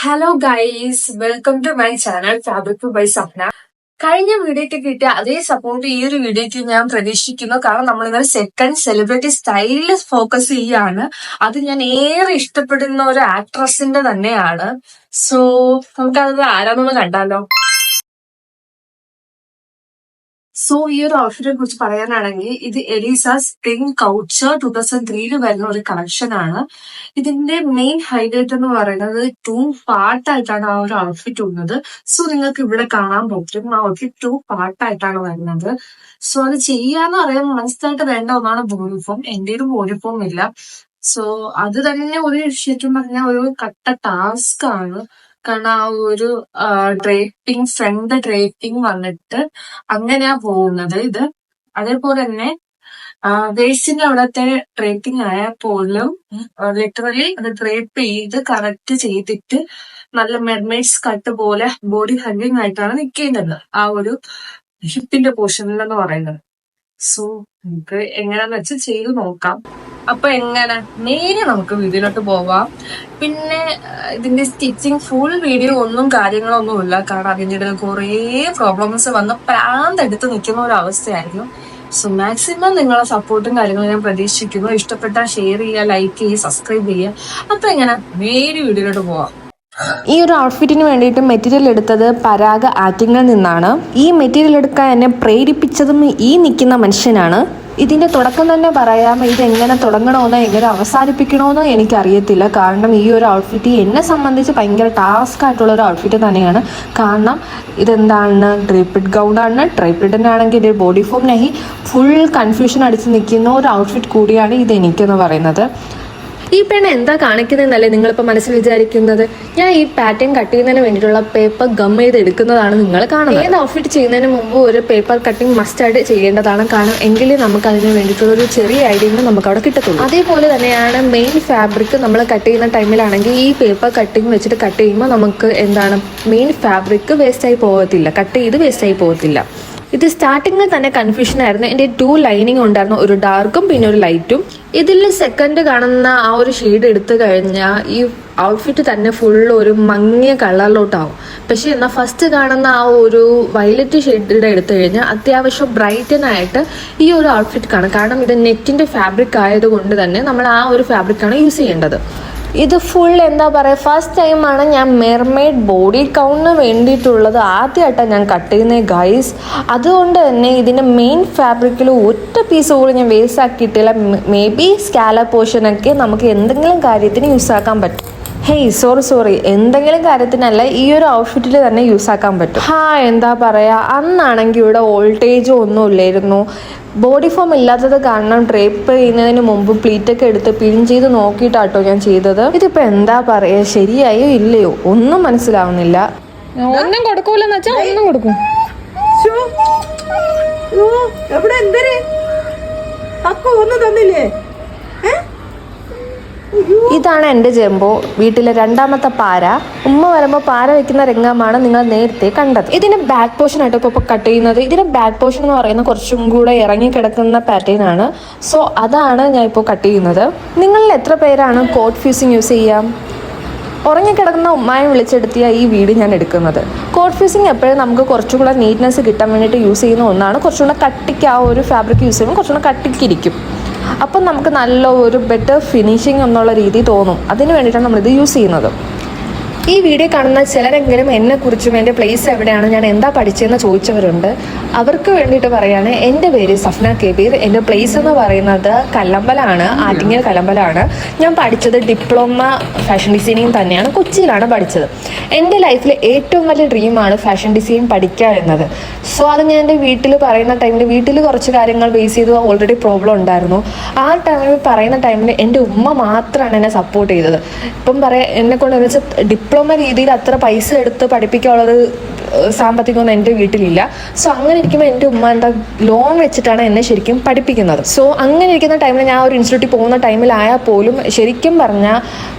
Hello guys, welcome to my channel fabric by Sapna. കഴിഞ്ഞ വീഡിയോക്ക് കിട്ടിയ അതേ സപ്പോർട്ട് ഈ ഒരു വീഡിയോക്ക് ഞാൻ പ്രതീക്ഷിക്കുന്നു. കാരണം നമ്മളിങ്ങനെ സെക്കൻഡ് സെലിബ്രിറ്റി സ്റ്റൈലിൽ ഫോക്കസ് ചെയ്യാണ്. അത് ഞാൻ ഏറെ ഇഷ്ടപ്പെടുന്ന ഒരു ആക്ട്രസിന്റെ തന്നെയാണ്. സോ നമുക്കത് ആരാന്നൊന്ന് കണ്ടാലോ. സോ ഈ ഒരു ഔട്ട്ഫിറ്റിനെ കുറിച്ച് പറയാനാണെങ്കിൽ ഇത് എലീസ സ്പ്രിംഗ് കൗച്ചർ 2003 വരുന്ന ഒരു കളക്ഷൻ ആണ്. ഇതിന്റെ മെയിൻ ഹൈലൈറ്റ് എന്ന് പറയുന്നത് 2 പാർട്ടായിട്ടാണ് ആ ഒരു ഔട്ട്ഫിറ്റ് ഉള്ളത്. സോ നിങ്ങൾക്ക് ഇവിടെ കാണാൻ പറ്റും ആ ഔട്ട്ഫിറ്റ് 2 പാർട്ടായിട്ടാണ് വരുന്നത്. സോ അത് ചെയ്യാന്ന് പറയാൻ മനസ്സിലായിട്ട് വേണ്ട ഒന്നാണ് യൂണിഫോം. എന്റെ ഒരു യൂണിഫോം ഇല്ല. സോ അത് തന്നെ ഒരു ശരിക്കും പറഞ്ഞാൽ ഒരു കട്ട ടാസ്ക് ആണ്. കാരണം ആ ഒരു ഡ്രേപ്പിംഗ് ഫ്രണ്ട് ഡ്രേപ്പിംഗ് വന്നിട്ട് അങ്ങനെയാ പോകുന്നത് ഇത്. അതേപോലെ തന്നെ വേസ്റ്റിന്റെ അവിടത്തെ ഡ്രേപ്പിംഗ് ആയാൽ പോലും ലിറ്ററലി അത് ഡ്രേപ്പ് ചെയ്ത് കറക്റ്റ് ചെയ്തിട്ട് നല്ല മെർമെയ്ഡ്സ് കട്ട് പോലെ ബോഡി ഹഗ്ഗിങ് ആയിട്ടാണ് നിൽക്കുന്നത് ആ ഒരു ഹിപ്പിന്റെ പോർഷനിൽ എന്ന് പറയുന്നത്. സോ നമുക്ക് എങ്ങനെയാന്ന് വെച്ച് ചെയ്ത് നോക്കാം. അപ്പൊ എങ്ങനെ നേരെ നമുക്ക് വീഡിയോയിലോട്ട് പോവാം. പിന്നെ ഇതിന്റെ സ്റ്റിച്ചിങ് ഫുൾ വീഡിയോ ഒന്നും കാര്യങ്ങളൊന്നും ഇല്ല. കാരണം അതിൻ്റെ ഇടയിൽ കുറേ പ്രോബ്ലംസ് വന്ന് പ്രാന്തെടുത്ത് നിൽക്കുന്ന ഒരു അവസ്ഥയായിരുന്നു. സോ മാക്സിമം നിങ്ങളെ സപ്പോർട്ടും കാര്യങ്ങളും ഞാൻ പ്രതീക്ഷിക്കുന്നു. ഇഷ്ടപ്പെട്ടാൽ ഷെയർ ചെയ്യുക, ലൈക്ക് ചെയ്യുക, സബ്സ്ക്രൈബ് ചെയ്യുക. അപ്പൊ എങ്ങനെ നേരെ വീഡിയോയിലോട്ട് പോവാം. ഈ ഒരു ഔട്ട്ഫിറ്റിന് വേണ്ടിയിട്ട് മെറ്റീരിയൽ എടുത്തത് പരാഗ ആറ്റിങ്ങിൽ നിന്നാണ്. ഈ മെറ്റീരിയൽ എടുക്കാൻ എന്നെ പ്രേരിപ്പിച്ചതും ഈ നിൽക്കുന്ന മനുഷ്യനാണ്. ഇതിൻ്റെ തുടക്കം തന്നെ പറയാം, ഇതെങ്ങനെ തുടങ്ങണമെന്നോ എങ്ങനെ അവസാനിപ്പിക്കണമെന്നോ എനിക്കറിയത്തില്ല. കാരണം ഈ ഒരു ഔട്ട്ഫിറ്റ് എന്നെ സംബന്ധിച്ച് ഭയങ്കര ടാസ്ക് ആയിട്ടുള്ള ഒരു ഔട്ട്ഫിറ്റ് തന്നെയാണ്. കാരണം ഇതെന്താണ്, ഡ്രേപ്പിഡ് ഗൗണാണ്. ഡ്രേപ്പിഡിനാണെങ്കിൽ എൻ്റെ ബോഡി ഫോം നഹി, ഫുൾ കൺഫ്യൂഷൻ അടിച്ച് നിൽക്കുന്ന ഒരു ഔട്ട്ഫിറ്റ് കൂടിയാണ് ഇത് എനിക്കെന്ന് പറയുന്നത്. ഈ പെണ്ണ് എന്താ കാണിക്കുന്നതെന്നല്ലേ നിങ്ങളിപ്പോൾ മനസ്സിൽ വിചാരിക്കുന്നത്. ഞാൻ ഈ പാറ്റേൺ കട്ട് ചെയ്യുന്നതിന് വേണ്ടിയിട്ടുള്ള പേപ്പർ ഗം ചെയ്ത് എടുക്കുന്നതാണ് നിങ്ങൾ കാണുന്നത്. ഏത് ഔട്ട്ഫിറ്റ് ചെയ്യുന്നതിന് മുമ്പ് ഒരു പേപ്പർ കട്ടിങ് മസ്റ്റായിട്ട് ചെയ്യേണ്ടതാണ്. കാരണം എങ്കിലേ നമുക്ക് അതിന് വേണ്ടിയിട്ടുള്ള ഒരു ചെറിയ ഐഡിയ നമുക്ക് അവിടെ കിട്ടത്തുള്ളൂ. അതേപോലെ തന്നെയാണ് മെയിൻ ഫാബ്രിക് നമ്മൾ കട്ട് ചെയ്യുന്ന ടൈമിലാണെങ്കിൽ ഈ പേപ്പർ കട്ടിങ് വെച്ചിട്ട് കട്ട് ചെയ്യുമ്പോൾ നമുക്ക് എന്താണ് മെയിൻ ഫാബ്രിക് വേസ്റ്റായി പോകത്തില്ല, കട്ട് ചെയ്ത് വേസ്റ്റായി പോകത്തില്ല. ഇത് സ്റ്റാർട്ടിങ്ങിൽ തന്നെ കൺഫ്യൂഷൻ ആയിരുന്നു. എൻ്റെ 2 ലൈനിങ് ഉണ്ടായിരുന്നു, ഒരു ഡാർക്കും പിന്നെ ഒരു ലൈറ്റും. ഇതിൽ സെക്കൻഡ് കാണുന്ന ആ ഒരു ഷെയ്ഡ് എടുത്തു കഴിഞ്ഞാൽ ഈ ഔട്ട്ഫിറ്റ് തന്നെ ഫുൾ ഒരു മങ്ങിയ കളറിലോട്ടാവും. പക്ഷെ എന്നാൽ ഫസ്റ്റ് കാണുന്ന ആ ഒരു വയലറ്റ് ഷെയ്ഡ് എടുത്തു കഴിഞ്ഞാൽ അത്യാവശ്യം ബ്രൈറ്റനായിട്ട് ഈ ഒരു ഔട്ട്ഫിറ്റ് കാണും. കാരണം ഇത് നെറ്റിൻ്റെ ഫാബ്രിക് ആയതുകൊണ്ട് തന്നെ നമ്മൾ ആ ഒരു ഫാബ്രിക്കാണ് യൂസ് ചെയ്യേണ്ടത്. ഇത് ഫുൾ എന്താ പറയുക, ഫസ്റ്റ് ടൈമാണ് ഞാൻ മെർമെയ്ഡ് ബോഡി കൗണ്ടിന് വേണ്ടിയിട്ടുള്ളത് ആദ്യമായിട്ടാണ് ഞാൻ കട്ട് ചെയ്യുന്നത് ഗൈസ്. അതുകൊണ്ട് തന്നെ ഇതിൻ്റെ മെയിൻ ഫാബ്രിക്കിൽ ഒറ്റ പീസ് പോലും ഞാൻ വേസ്റ്റ് ആക്കിയിട്ടില്ല. മേ ബി സ്കാല പോർഷനൊക്കെ നമുക്ക് എന്തെങ്കിലും കാര്യത്തിന് യൂസ് ആക്കാൻ പറ്റും. ഹേയ് സോറി എന്തെങ്കിലും കാര്യത്തിനല്ല, ഈ ഒരു ഔട്ട്ഫിറ്റിൽ തന്നെ യൂസ് ആക്കാൻ പറ്റും. എന്താ പറയുക, അന്നാണെങ്കിൽ ഇവിടെ വോൾട്ടേജോ ഒന്നും ഇല്ലായിരുന്നു. ബോഡി ഫോം ഇല്ലാത്തത് കാരണം ഡ്രേപ്പ് ചെയ്യുന്നതിന് മുമ്പ് പ്ലീറ്റൊക്കെ എടുത്ത് പിൻ ചെയ്ത് നോക്കിയിട്ടാട്ടോ ഞാൻ ചെയ്തത്. ഇതിപ്പോൾ എന്താ പറയുക, ശരിയായോ ഇല്ലയോ ഒന്നും മനസ്സിലാവുന്നില്ല. ഒന്നും കൊടുക്കൂലെന്ന് വെച്ചാൽ ഒന്നും കൊടുക്കും. ഒന്നും തന്നില്ലേ? ഇതാണ് എൻ്റെ ജംബോ, വീട്ടിലെ രണ്ടാമത്തെ പാര. ഉമ്മ വരുമ്പോൾ പാര വെക്കുന്ന രംഗമാണ് നിങ്ങൾ നേരത്തെ കണ്ടത്. ഇതിൻ്റെ ബാക്ക് പോർഷൻ ആയിട്ട് ഇപ്പോൾ കട്ട് ചെയ്യുന്നത്. ഇതിൻ്റെ ബാക്ക് പോർഷൻ എന്ന് പറയുന്നത് കുറച്ചും കൂടെ ഇറങ്ങിക്കിടക്കുന്ന പാറ്റേൺ ആണ്. സോ അതാണ് ഞാൻ ഇപ്പോൾ കട്ട് ചെയ്യുന്നത്. നിങ്ങളിൽ എത്ര പേരാണ് കോട്ട് ഫ്യൂസിങ് യൂസ് ചെയ്യാം? ഉറങ്ങിക്കിടക്കുന്ന ഉമ്മായെ വിളിച്ചെടുത്തിയ ഈ വീഡിയോ ഞാൻ എടുക്കുന്നത്. കോട്ട് ഫ്യൂസിങ് എപ്പോഴും നമുക്ക് കുറച്ചുകൂടെ നീറ്റ്നെസ് കിട്ടാൻ വേണ്ടിയിട്ട് യൂസ് ചെയ്യുന്ന ഒന്നാണ്. കുറച്ചുകൂടെ കട്ടിക്ക് ആ ഒരു ഫാബ്രിക് യൂസ് ചെയ്യുമ്പോൾ കുറച്ചുകൂടെ കട്ടിക്കിരിക്കും. അപ്പം നമുക്ക് നല്ല ഒരു ബെറ്റർ ഫിനിഷിങ് എന്നുള്ള രീതി തോന്നും. അതിന് വേണ്ടിയിട്ടാണ് നമ്മളിത് യൂസ് ചെയ്യുന്നത്. ഈ വീഡിയോ കാണുന്ന ചിലരെങ്കിലും എന്നെക്കുറിച്ചും എൻ്റെ പ്ലേസ് എവിടെയാണ്, ഞാൻ എന്താ പഠിച്ചതെന്ന് ചോദിച്ചവരുണ്ട്. അവർക്ക് വേണ്ടിയിട്ട് പറയുകയാണ്, എൻ്റെ പേര് സഫ്ന കബീർ. എൻ്റെ പ്ലേസ് എന്ന് പറയുന്നത് കല്ലമ്പലാണ്, ആറ്റിങ്ങൽ കല്ലമ്പലാണ്. ഞാൻ പഠിച്ചത് ഡിപ്ലോമ ഫാഷൻ ഡിസൈനിങ് തന്നെയാണ്, കൊച്ചിയിലാണ് പഠിച്ചത്. എൻ്റെ ലൈഫിൽ ഏറ്റവും വലിയ ഡ്രീമാണ് ഫാഷൻ ഡിസൈൻ പഠിക്കുക എന്നത്. സോ അത് ഞാൻ എൻ്റെ വീട്ടിൽ പറയുന്ന ടൈമിൽ വീട്ടിൽ കുറച്ച് കാര്യങ്ങൾ ബേസ് ചെയ്ത് ഓൾറെഡി പ്രോബ്ലം ഉണ്ടായിരുന്നു. ആ ടൈമിൽ പറയുന്ന ടൈമിൽ എൻ്റെ ഉമ്മ മാത്രമാണ് എന്നെ സപ്പോർട്ട് ചെയ്തത്. ഇപ്പം പറയാം, എന്നെക്കൊണ്ട് എന്ന് വെച്ചാൽ ഡിപ്ലോമ രീതിയിൽ അത്ര പൈസ എടുത്ത് പഠിപ്പിക്കാനുള്ളൊരു സാമ്പത്തികമൊന്നും എൻ്റെ വീട്ടിലില്ല. സോ അങ്ങനെ ഇരിക്കുമ്പോൾ എൻ്റെ ഉമ്മ എന്താ ലോൺ വെച്ചിട്ടാണ് എന്നെ ശരിക്കും പഠിപ്പിക്കുന്നത്. സോ അങ്ങനെ ഇരിക്കുന്ന ടൈമിൽ ഞാൻ ഒരു ഇൻസ്റ്റിറ്റ്യൂട്ടിൽ പോകുന്ന ടൈമിലായാൽ പോലും ശരിക്കും പറഞ്ഞാൽ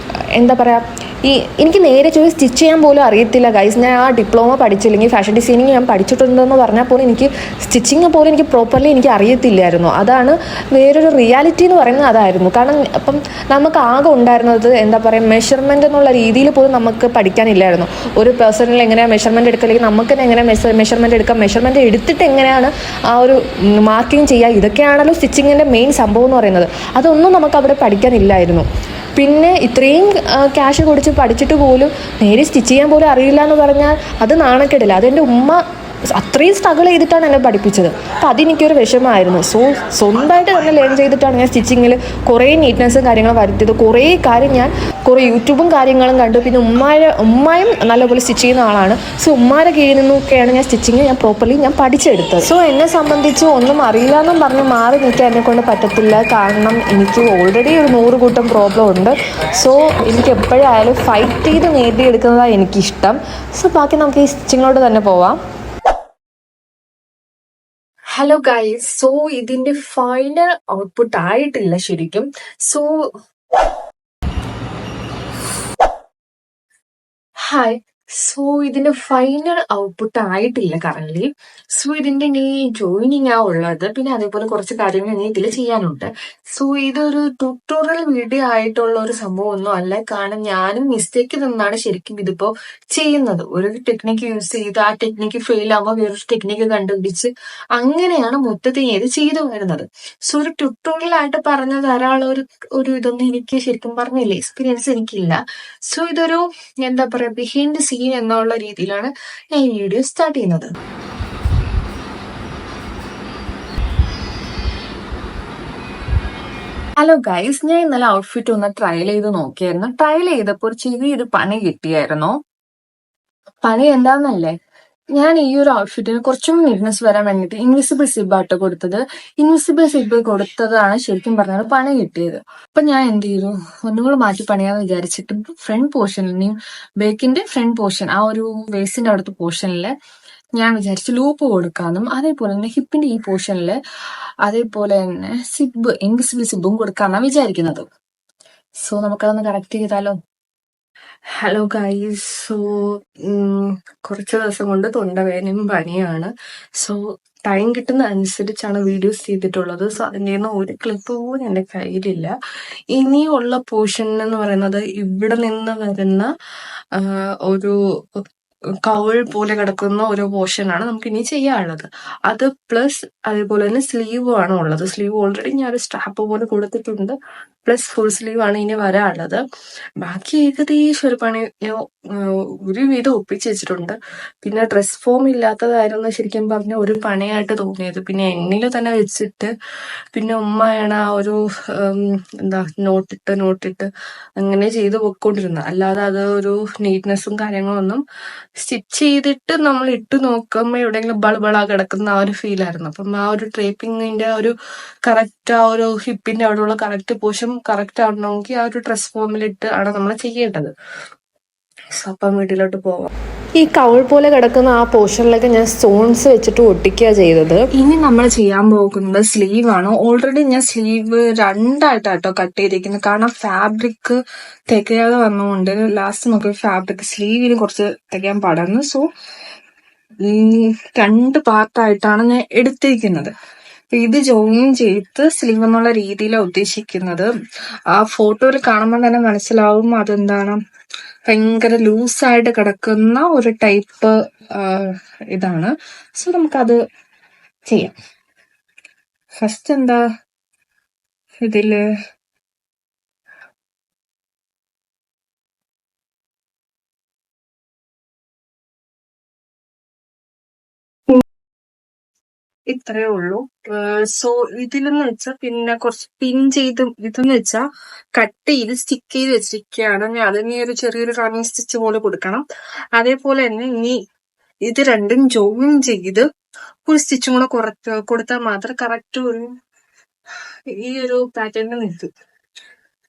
എന്താ പറയുക, എനിക്ക് നേരെ ചോദിച്ച് സ്റ്റിച്ച് ചെയ്യാൻ പോലും അറിയത്തില്ല ഗൈസ്. ഞാൻ ആ ഡിപ്ലോമ പഠിച്ചില്ലെങ്കിൽ ഫാഷൻ ഡിസൈനിങ് ഞാൻ പഠിച്ചിട്ടുണ്ടെന്ന് പറഞ്ഞാൽ പോലും എനിക്ക് സ്റ്റിച്ചിങ് പോലും എനിക്ക് പ്രോപ്പർലി എനിക്ക് അറിയത്തില്ലായിരുന്നു. അതാണ് വേറൊരു റിയാലിറ്റി എന്ന് പറയുന്നത് അതായിരുന്നു. കാരണം അപ്പം നമുക്ക് ആകെ ഉണ്ടായിരുന്നത് എന്താ പറയുക, മെഷർമെൻ്റ് എന്നുള്ള രീതിയിൽ പോലും നമുക്ക് പഠിക്കാനില്ലായിരുന്നു. ഒരു പേഴ്സണിൽ എങ്ങനെയാണ് മെഷർമെൻറ്റ് എടുക്കുക, അല്ലെങ്കിൽ നമുക്ക് തന്നെ എങ്ങനെ മെഷർമെൻറ്റ് എടുക്കാം, മെഷർമെൻറ്റ് എടുത്തിട്ട് എങ്ങനെയാണ് ആ ഒരു മാർക്കിങ് ചെയ്യുക, ഇതൊക്കെയാണല്ലോ സ്റ്റിച്ചിങ്ങിൻ്റെ മെയിൻ സംഭവം എന്ന് പറയുന്നത്. അതൊന്നും നമുക്ക് അവിടെ പഠിക്കാനില്ലായിരുന്നു. പിന്നെ ഇത്രയും ക്യാഷ് കൊടുത്ത് പഠിച്ചിട്ട് പോലും നേരെ സ്റ്റിച്ച് ചെയ്യാൻ പോലും അറിയില്ല എന്ന് പറഞ്ഞാൽ അത് നാണക്കേടില്ല. അതെൻ്റെ ഉമ്മ അത്രയും സ്ട്രഗിൾ ചെയ്തിട്ടാണ് എന്നെ പഠിപ്പിച്ചത്. അപ്പോൾ അതെനിക്കൊരു വിഷമമായിരുന്നു. സോ സ്വന്തമായിട്ട് തന്നെ ലേൺ ചെയ്തിട്ടാണ് ഞാൻ സ്റ്റിച്ചിങ്ങിൽ കുറേ നീറ്റ്നെസ്സും കാര്യങ്ങളും വരുത്തിയത്. കുറേ കാര്യം ഞാൻ കുറേ യൂട്യൂബും കാര്യങ്ങളും കണ്ടു. പിന്നെ ഉമ്മായും നല്ലപോലെ സ്റ്റിച്ച് ചെയ്യുന്ന ആളാണ്. സോ ഉമ്മാരെ കീഴിൽ നിന്നൊക്കെയാണ് ഞാൻ സ്റ്റിച്ചിങ് പ്രോപ്പർലി പഠിച്ചെടുത്തത്. സോ എന്നെ സംബന്ധിച്ച് ഒന്നും അറിയില്ല എന്നും പറഞ്ഞ് മാറി നിൽക്കാൻ എന്നെക്കൊണ്ട് പറ്റത്തില്ല. കാരണം എനിക്ക് ഓൾറെഡി ഒരു 100 കൂട്ടം പ്രോബ്ലം ഉണ്ട്. സോ എനിക്ക് എപ്പോഴായാലും ഫൈറ്റ് ചെയ്ത് നേടിയെടുക്കുന്നതാണ് എനിക്കിഷ്ടം. സോ ബാക്കി നമുക്ക് ഈ സ്റ്റിച്ചിങ്ങിലോട്ട് തന്നെ പോവാം. ഹലോ ഗൈസ്, സോ ഇതിന്റെ ഫൈനൽ ഔട്ട്പുട്ട് ആയിട്ടില്ല ശരിക്കും. സോ ഹായ്, സോ ഇതിന്റെ ഫൈനൽ ഔട്ട്പുട്ട് ആയിട്ടില്ല കറന്റ്. സോ ഇതിന്റെ ഇനി ജോയിനിങ് ഉള്ളത്, പിന്നെ അതേപോലെ കുറച്ച് കാര്യങ്ങൾ ഇനി ഇതിൽ ചെയ്യാനുണ്ട്. സോ ഇതൊരു ട്യൂട്ടോറിയൽ വീഡിയോ ആയിട്ടുള്ള ഒരു സംഭവം ഒന്നും അല്ല. കാരണം ഞാനും മിസ്റ്റേക്ക് നിന്നാണ് ശരിക്കും ഇതിപ്പോ ചെയ്യുന്നത്. ഒരു ടെക്നിക്ക് യൂസ് ചെയ്ത് ആ ടെക്നിക്ക് ഫെയിൽ ആകുമ്പോൾ വേറൊരു ടെക്നിക്ക് കണ്ടുപിടിച്ച് അങ്ങനെയാണ് മൊത്തത്തിൽ ഇത് ചെയ്തു വരുന്നത്. സോ ഒരു ട്യൂട്ടോറിയൽ ആയിട്ട് പറഞ്ഞ ധാരാളം ഒരു ഇതൊന്നും എനിക്ക് ശരിക്കും പറഞ്ഞില്ല, എക്സ്പീരിയൻസ് എനിക്കില്ല. സോ ഇതൊരു എന്താ പറയാ, ബിഹൈൻഡ് സീൻ എന്നുള്ള രീതിയിലാണ് ഞാൻ ഈ വീഡിയോ സ്റ്റാർട്ട് ചെയ്യുന്നത്. ഹലോ ഗൈസ്, ഞാൻ ഇന്നലെ ഔട്ട്ഫിറ്റ് ഒന്ന് ട്രയൽ ചെയ്ത് നോക്കിയായിരുന്നു. ട്രയൽ ചെയ്തപ്പോൾ ഒരു ചെറിയൊരു പണി കിട്ടിയായിരുന്നു. പണി എന്താന്നല്ലേ, ഞാൻ ഈ ഒരു ഔട്ട്ഫിറ്റിന് കുറച്ചും നീറ്റ്നെസ് വരാൻ വേണ്ടിയിട്ട് ഇൻവിസിബിൾ സിബ് ആട്ടോ കൊടുത്തത്. ഇൻവിസിബിൾ സിബ് കൊടുത്തതാണ് ശരിക്കും പറഞ്ഞാൽ പണി കിട്ടിയത്. അപ്പൊ ഞാൻ എന്ത് ചെയ്തു, ഒന്നുകൂടെ മാറ്റി പണിയാന്ന് വിചാരിച്ചിട്ട് ഫ്രണ്ട് പോർഷനിൽ, ബേക്കിന്റെ ഫ്രണ്ട് പോർഷൻ, ആ ഒരു വേസ്റ്റിന്റെ അവിടുത്തെ പോർഷനില് ഞാൻ വിചാരിച്ചു ലൂപ്പ് കൊടുക്കാന്നും, അതേപോലെ തന്നെ ഹിപ്പിന്റെ ഈ പോർഷനിൽ അതേപോലെ തന്നെ സിബ്, ഇൻവിസിബിൾ സിബും കൊടുക്കാന്നാണ് വിചാരിക്കുന്നത്. സോ നമുക്കതൊന്ന് കറക്റ്റ് ചെയ്താലോ. ഹലോ ഗൈസ്, സോ കുറച്ച് ദിവസം കൊണ്ട് തൊണ്ടവേദനയും പനിയാണ്. സോ ടൈം കിട്ടുന്ന അനുസരിച്ചാണ് വീഡിയോസ് ചെയ്തിട്ടുള്ളത്. സോ അതിൻ്റെ ഒരു ക്ലിപ്പ് പോലും എൻ്റെ കയ്യിലില്ല. ഇനിയുള്ള പോർഷൻ എന്ന് പറയുന്നത് ഇവിടെ നിന്ന് വരുന്ന ഒരു കൗൾ പോലെ കിടക്കുന്ന ഒരു പോർഷനാണ് നമുക്ക് ഇനി ചെയ്യാനുള്ളത്. അത് പ്ലസ് അതേപോലെ തന്നെ സ്ലീവ് ആണ് ഉള്ളത്. സ്ലീവ് ഓൾറെഡി ഞാൻ ഒരു സ്ട്രാപ്പ് പോലെ കൊടുത്തിട്ടുണ്ട്. പ്ലസ് ഫുൾ സ്ലീവ് ആണ് ഇനി വരാനുള്ളത്. ബാക്കി ഏകദേശം ഒരു പണി ഒരുവിധം ഒപ്പിച്ച് വെച്ചിട്ടുണ്ട്. പിന്നെ ഡ്രസ് ഫോം ഇല്ലാത്തതായിരുന്നു ശരിക്കും പറഞ്ഞ ഒരു പണിയായിട്ട് തോന്നിയത്. പിന്നെ എണ്ണിൽ തന്നെ വെച്ചിട്ട് പിന്നെ ഉമ്മയാണ് ആ ഒരു എന്താ നോട്ടിട്ട് അങ്ങനെ ചെയ്ത് പൊയ്ക്കൊണ്ടിരുന്നത്. അല്ലാതെ അത് ഒരു നീറ്റ്നെസ്സും കാര്യങ്ങളൊന്നും, സ്റ്റിച്ച് ചെയ്തിട്ട് നമ്മൾ ഇട്ട് നോക്കുമ്പോൾ എവിടെയെങ്കിലും ബളബളാ കിടക്കുന്ന ആ ഒരു ഫീലായിരുന്നു. അപ്പം ആ ഒരു ഡ്രേപ്പിങ്ങിന്റെ ആ ഒരു കറക്റ്റ്, ആ ഒരു ഹിപ്പിന്റെ അവിടെയുള്ള കറക്റ്റ് പോർഷൻ കറക്റ്റ് ആവണമെങ്കിൽ ആ ഒരു ഡ്രസ് ഫോമിലിട്ട് ആണ് നമ്മൾ ചെയ്യേണ്ടത്. അപ്പം വീട്ടിലോട്ട് പോവാം. ഈ കൗൾ പോലെ കിടക്കുന്ന ആ പോർഷനിലൊക്കെ ഞാൻ സ്റ്റോൺസ് വെച്ചിട്ട് ഒട്ടിക്കുക ചെയ്തത്. ഇനി നമ്മൾ ചെയ്യാൻ പോകുന്നത് സ്ലീവ് ആണ്. ഓൾറെഡി ഞാൻ സ്ലീവ് രണ്ടായിട്ടാട്ടോ കട്ട് ചെയ്തിരിക്കുന്നത്. കാരണം ഫാബ്രിക് തികയാതെ വന്നുകൊണ്ട് ലാസ്റ്റ് നമുക്ക് ഫാബ്രിക് സ്ലീവിന് കുറച്ച് തികയാൻ പാടായിരുന്നു. സോ 2 പാർട്ടായിട്ടാണ് ഞാൻ എടുത്തിരിക്കുന്നത്. ഇത് ജോയിൻ ചെയ്ത് സ്ലീവ് എന്നുള്ള രീതിയിലാണ് ഉദ്ദേശിക്കുന്നത്. ആ ഫോട്ടോയിൽ കാണുമ്പോൾ തന്നെ മനസ്സിലാവും അതെന്താണ്, ഭയങ്കര ലൂസായിട്ട് കിടക്കുന്ന ഒരു ടൈപ്പ് ഇതാണ്. സോ നമുക്കത് ചെയ്യാം. ഫസ്റ്റ് എന്താ, ഇതില് ഇത്രയേ ഉള്ളൂ. സോ ഇതിലെന്ന് വെച്ചാൽ പിന്നെ കുറച്ച് പിൻ ചെയ്ത് ഇതെന്ന് വെച്ചാൽ കട്ട് ചെയ്ത് സ്റ്റിക്ക് ചെയ്ത് വെച്ചിരിക്കുകയാണ്. ഞാൻ അതിന് ഒരു ചെറിയൊരു റണ്ണിങ് സ്റ്റിച്ച് പോലെ കൊടുക്കണം. അതേപോലെ തന്നെ ഇനി ഇത് രണ്ടും ജോയിൻ ചെയ്ത് ഒരു സ്റ്റിച്ചും കൂടെ കൊടുത്താൽ മാത്രം കറക്റ്റ് ഈ ഒരു പാറ്റേണിൽ നിൽക്കും.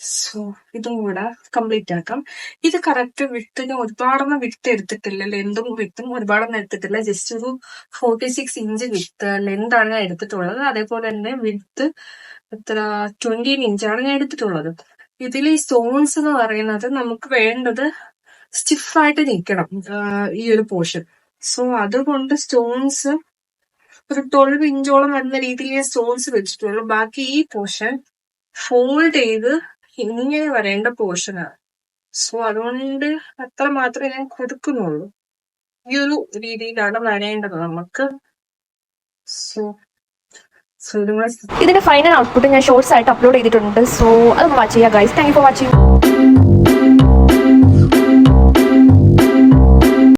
സോ ഇതും കൂടെ കംപ്ലീറ്റ് ആക്കാം. ഇത് കറക്റ്റ് വിട്ടിന് ഒരുപാടൊന്നും വിട്ട് എടുത്തിട്ടില്ല, ലെന്തും വിട്ടും ഒരുപാടൊന്നും എടുത്തിട്ടില്ല. ജസ്റ്റ് ഒരു 46 ഇഞ്ച് വിത്ത് ലെന്താണ് ഞാൻ എടുത്തിട്ടുള്ളത്. അതേപോലെ തന്നെ വിത്ത് എത്ര 20 ഇഞ്ചാണ് ഞാൻ എടുത്തിട്ടുള്ളത്. ഇതിൽ ഈ സ്റ്റോൺസ് എന്ന് പറയുന്നത് നമുക്ക് വേണ്ടത് സ്റ്റിഫായിട്ട് നിൽക്കണം, ഈ ഒരു പോർഷൻ. സോ അതുകൊണ്ട് സ്റ്റോൺസ് ഒരു 12 ഇഞ്ചോളം വരുന്ന രീതിയിൽ സ്റ്റോൺസ് വെച്ചിട്ടുള്ളൂ. ബാക്കി ഈ പോർഷൻ ഫോൾഡ് ചെയ്ത് ഇങ്ങനെ വരേണ്ട പോർഷനാണ്. സോ അതുകൊണ്ട് അത്ര മാത്രമേ ഞാൻ കൊടുക്കുന്നുള്ളൂ. ഈ ഒരു രീതിയിലാണ് വരേണ്ടത് നമുക്ക്. സോ ഇതിന്റെ ഫൈനൽ ഔട്ട്പുട്ട് ഞാൻ ഷോർട്സ് ആയിട്ട് അപ്ലോഡ് ചെയ്തിട്ടുണ്ട്. സോ അതൊന്ന് വാച്ച് ചെയ്യുക guys. Thank you for watching.